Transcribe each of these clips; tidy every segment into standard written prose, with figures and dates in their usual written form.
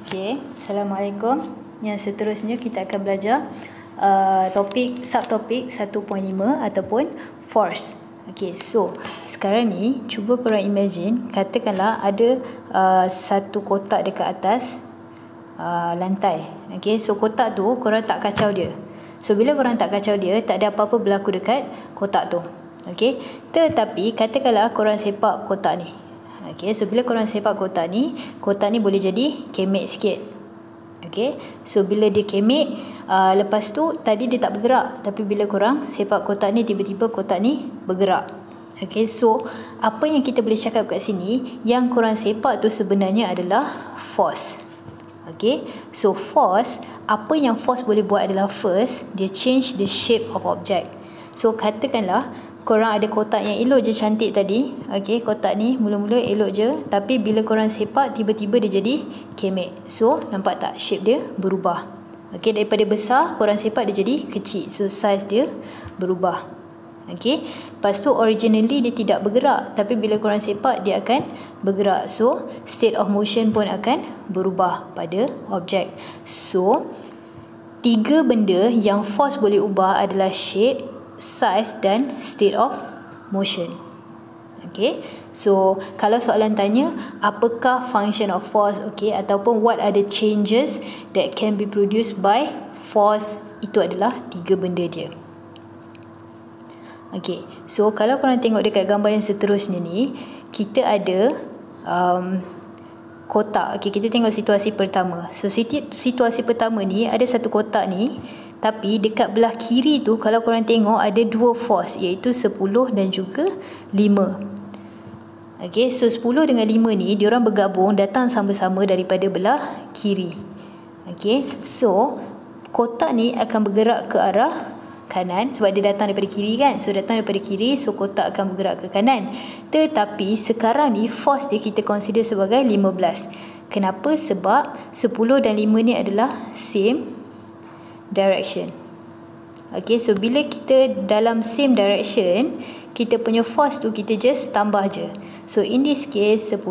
Okey, Assalamualaikum. Yang seterusnya kita akan belajar subtopik 1.5 ataupun force. Okey, so sekarang ni cuba korang imagine, katakanlah ada satu kotak dekat atas lantai. Okey, so kotak tu korang tak kacau dia. So bila korang tak kacau dia, tak ada apa-apa berlaku dekat kotak tu. Okey, tetapi katakanlah korang sepak kotak ni. Okey, so bila korang sepak kotak ni boleh jadi kemek sikit. Okey, so bila dia kemek, lepas tu tadi dia tak bergerak, tapi bila korang sepak kotak ni, tiba-tiba kotak ni bergerak. Okey, so apa yang kita boleh cakap kat sini, yang korang sepak tu sebenarnya adalah force. Okey, so force, apa yang force boleh buat adalah first, dia change the shape of object. So katakanlah korang ada kotak yang elok je, cantik tadi. Okey, kotak ni mula-mula elok je, tapi bila korang sepak tiba-tiba dia jadi kemek. So nampak tak shape dia berubah. Okey, daripada besar korang sepak dia jadi kecil. So size dia berubah. Okey, lepas tu originally dia tidak bergerak, tapi bila korang sepak dia akan bergerak. So state of motion pun akan berubah pada objek. So tiga benda yang force boleh ubah adalah shape, size dan state of motion. Okay, so kalau soalan tanya apakah function of force, okay, ataupun what are the changes that can be produced by force, itu adalah tiga benda dia. Okay, so kalau korang tengok dekat gambar yang seterusnya ni, kita ada kotak. Okay, kita tengok situasi pertama. So situasi pertama ni ada satu kotak ni, tapi dekat belah kiri tu kalau korang tengok ada dua force, iaitu 10 dan juga 5. Okay, so 10 dengan 5 ni diorang bergabung datang sama-sama daripada belah kiri. Okay, so kotak ni akan bergerak ke arah kanan sebab dia datang daripada kiri kan. So datang daripada kiri, so kotak akan bergerak ke kanan. Tetapi sekarang ni force dia kita consider sebagai 15. Kenapa? Sebab 10 dan 5 ni adalah same direction. Okay, so bila kita dalam same direction, kita punya force tu kita just tambah je. So in this case 10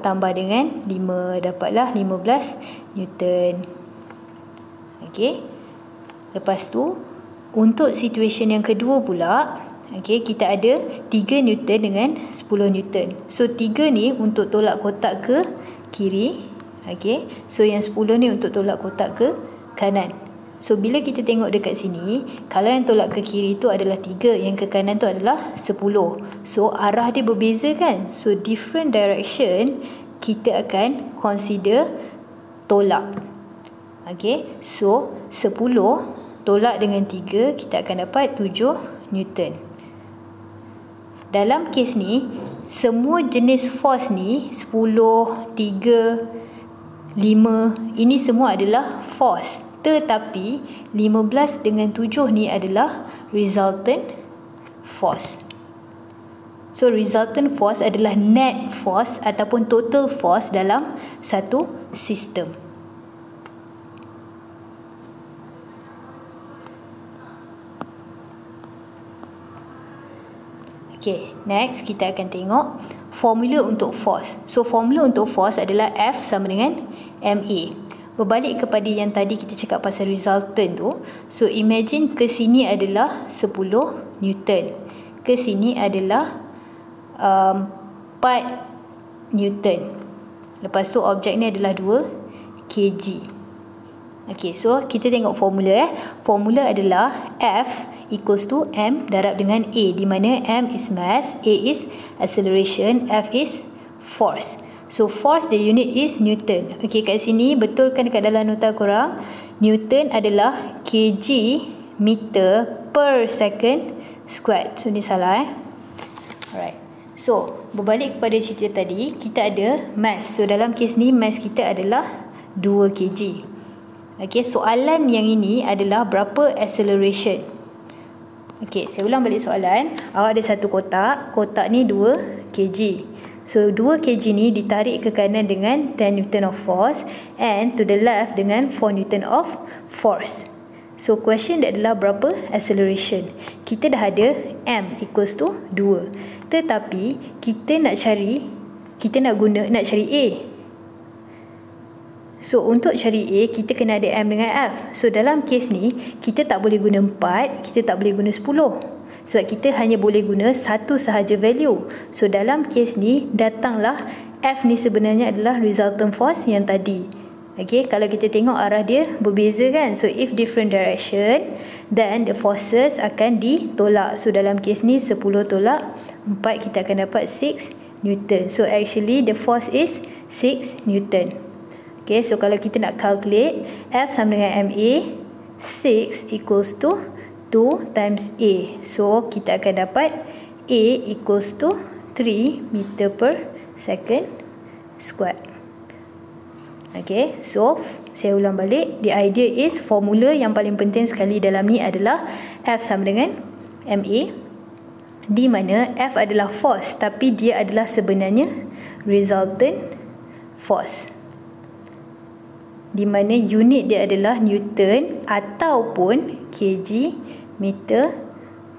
tambah dengan 5 dapatlah 15 Newton. Okay, lepas tu untuk situation yang kedua pula, okay, kita ada 3 Newton dengan 10 Newton. So 3 ni untuk tolak kotak ke kiri. Okay, so yang 10 ni untuk tolak kotak ke kanan. So bila kita tengok dekat sini, kalau yang tolak ke kiri tu adalah 3, yang ke kanan tu adalah 10. So arah dia berbeza kan. So different direction kita akan consider tolak. Okay, so 10 tolak dengan 3, kita akan dapat 7 Newton. Dalam kes ni, semua jenis force ni 10, 3, 5, ini semua adalah force. Tetapi 15 dengan 7 ni adalah resultant force. So resultant force adalah net force ataupun total force dalam satu sistem. Okay, next kita akan tengok formula untuk force. So formula untuk force adalah F sama dengan MA. Berbalik kepada yang tadi kita cakap pasal resultant tu, so imagine ke sini adalah 10 Newton, ke sini adalah 4 Newton. Lepas tu objek ni adalah 2 kg. Okay, so kita tengok formula. Formula adalah F equals to M darab dengan A, di mana M is mass, A is acceleration, F is force. So force the unit is Newton. Okay, kat sini betulkan dekat dalam nota korang, Newton adalah kg meter per second squared. So ni salah Alright. So berbalik kepada cerita tadi, kita ada mass. So dalam kes ni mass kita adalah 2 kg. Okay, soalan yang ini adalah berapa acceleration. Okay, saya ulang balik soalan. Awak ada satu kotak, kotak ni 2 kg. So 2 kg ni ditarik ke kanan dengan 10 Newton of force and to the left dengan 4 Newton of force. So question dia adalah berapa acceleration. Kita dah ada M equals to 2. Tetapi kita nak cari A. So untuk cari A, kita kena ada M dengan F. So dalam kes ni, kita tak boleh guna 4, kita tak boleh guna 10. Sebab kita hanya boleh guna satu sahaja value. So dalam kes ni, datanglah F ni sebenarnya adalah resultant force yang tadi. Okay, kalau kita tengok arah dia berbeza kan. So if different direction, then the forces akan ditolak. So dalam kes ni 10 tolak 4, kita akan dapat 6 Newton. So actually the force is 6 Newton. Okay, so kalau kita nak calculate, F sama dengan MA, 6 equals to 2 times A. So kita akan dapat A equals to 3 meter per second squared. Okay, so saya ulang balik. The idea is formula yang paling penting sekali dalam ni adalah F sama dengan MA, di mana F adalah force tapi dia adalah sebenarnya resultant force, di mana unit dia adalah Newton ataupun kg meter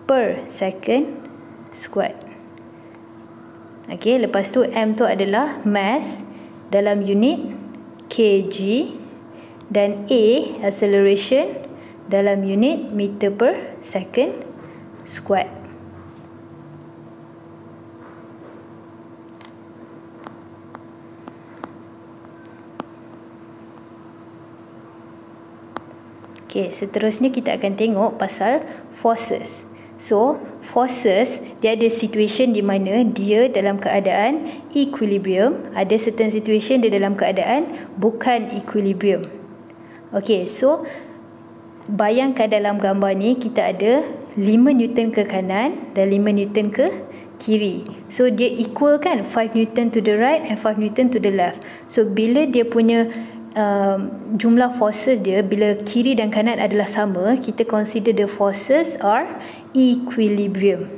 per second squared. Okay, lepas tu M tu adalah mass dalam unit kg dan A acceleration dalam unit meter per second squared. Okay, seterusnya kita akan tengok pasal forces. So, forces, dia ada situation di mana dia dalam keadaan equilibrium. Ada certain situation dia dalam keadaan bukan equilibrium. Okay, so bayangkan dalam gambar ni kita ada 5 Newton ke kanan dan 5 Newton ke kiri. So, dia equal kan, 5 Newton to the right and 5 Newton to the left. So, bila dia punya jumlah forces dia, bila kiri dan kanan adalah sama, kita consider the forces are equilibrium.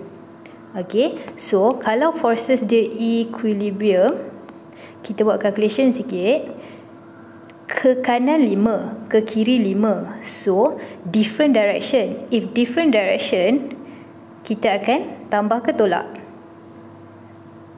Okay, so kalau forces dia equilibrium, kita buat calculation sikit. Ke kanan 5, ke kiri 5. So different direction. If different direction, kita akan tambah ke tolak?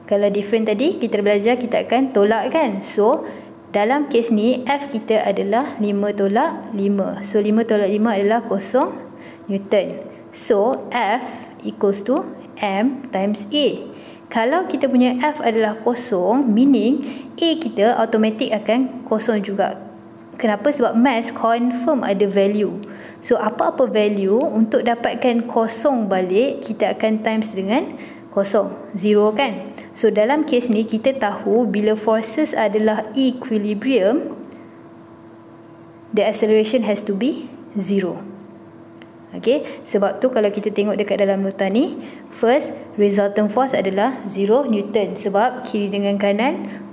Kalau different tadi kita belajar, kita akan tolak kan. So dalam kes ni, F kita adalah 5 tolak 5. So, 5 tolak 5 adalah 0 Newton. So, F equals to M times A. Kalau kita punya F adalah 0, meaning A kita automatic akan 0 juga. Kenapa? Sebab mass confirm ada value. So, apa-apa value, untuk dapatkan 0 balik, kita akan times dengan 0 kan. So dalam kes ni kita tahu bila forces adalah equilibrium, the acceleration has to be 0. Okay, sebab tu kalau kita tengok dekat dalam nota ni, first resultant force adalah 0 Newton. Sebab kiri dengan kanan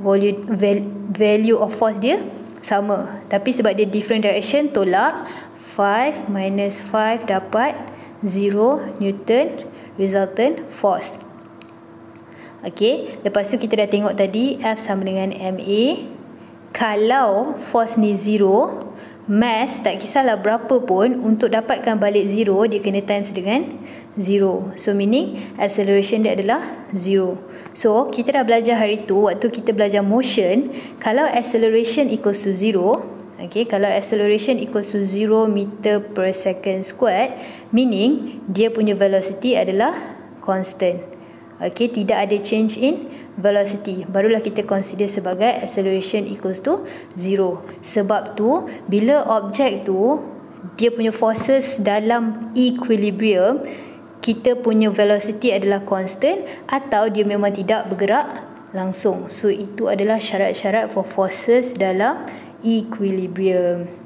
value of force dia sama. Tapi sebab dia different direction, tolak 5 minus 5 dapat 0 Newton resultant force. Okay, lepas tu kita dah tengok tadi F sama dengan MA. Kalau force ni 0, mass tak kisahlah berapa pun, untuk dapatkan balik 0, dia kena times dengan 0. So meaning acceleration dia adalah 0. So kita dah belajar hari tu, waktu kita belajar motion, kalau acceleration equals to 0, okay, kalau acceleration equals to 0 meter per second squared, meaning dia punya velocity adalah constant. Okay, tidak ada change in velocity. Barulah kita consider sebagai acceleration equals to 0. Sebab tu, bila objek tu, dia punya forces dalam equilibrium, kita punya velocity adalah constant atau dia memang tidak bergerak langsung. So, itu adalah syarat-syarat for forces dalam equilibrium.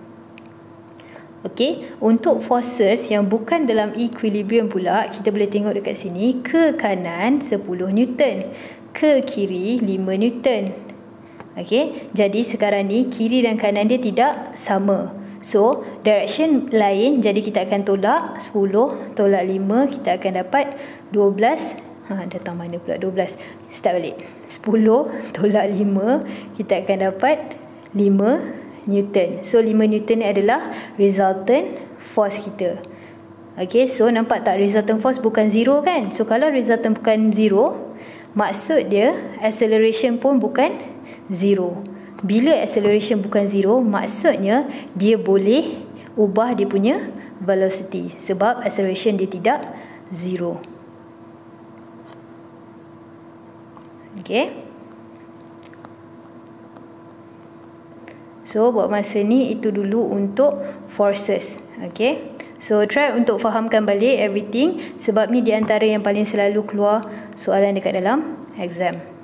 Okey, untuk forces yang bukan dalam equilibrium pula, kita boleh tengok dekat sini, ke kanan 10 Newton, ke kiri 5 Newton. Okey, jadi sekarang ni kiri dan kanan dia tidak sama. So, direction lain, jadi kita akan tolak 10 tolak 5, kita akan dapat 12. Datang mana pula 12? Start balik. 10 tolak 5, kita akan dapat 5 Newton. So 5 Newton ni adalah resultant force kita. Okay, so nampak tak resultant force bukan 0 kan? So kalau resultant bukan 0, maksud dia acceleration pun bukan 0. bila acceleration bukan 0, maksudnya dia boleh ubah dia punya velocity sebab acceleration dia tidak 0. Okay. So buat masa ni itu dulu untuk forces. Okay. So try untuk fahamkan balik everything sebab ni di antara yang paling selalu keluar soalan dekat dalam exam.